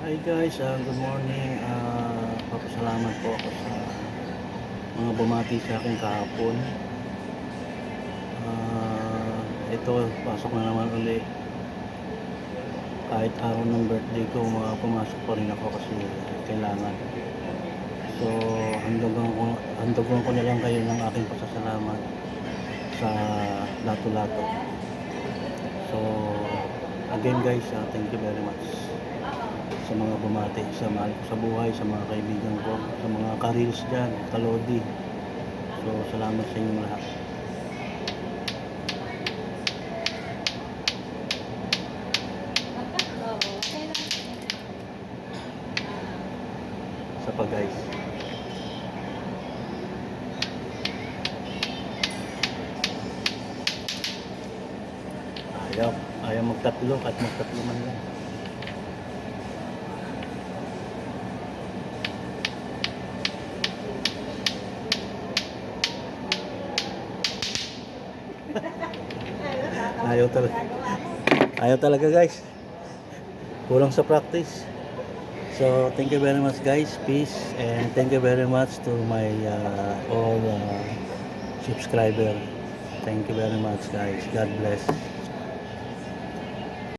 Hi guys, good morning. Papasalamat po ako sa mga bumati sa akin kahapon. Ito, pasok na naman uli. Kahit araw ng birthday ko, pumasok pa rin ako kasi kailangan. So, handugan ko na lang kayo ng aking pasasalamat sa lato-lato. So, again guys, thank you very much sa mga bumati, sa mahal ko sa buhay, sa mga kaibigan ko, sa mga ka-reels dyan, kalodi. So, salamat sa inyong lahat. Sa pa guys. Ayaw magtatlo, kahit magtatlo man lang. Ayaw talaga guys, kulang sa practice. So thank you very much guys, peace, and thank you very much to my all subscriber. Thank you very much guys, God bless.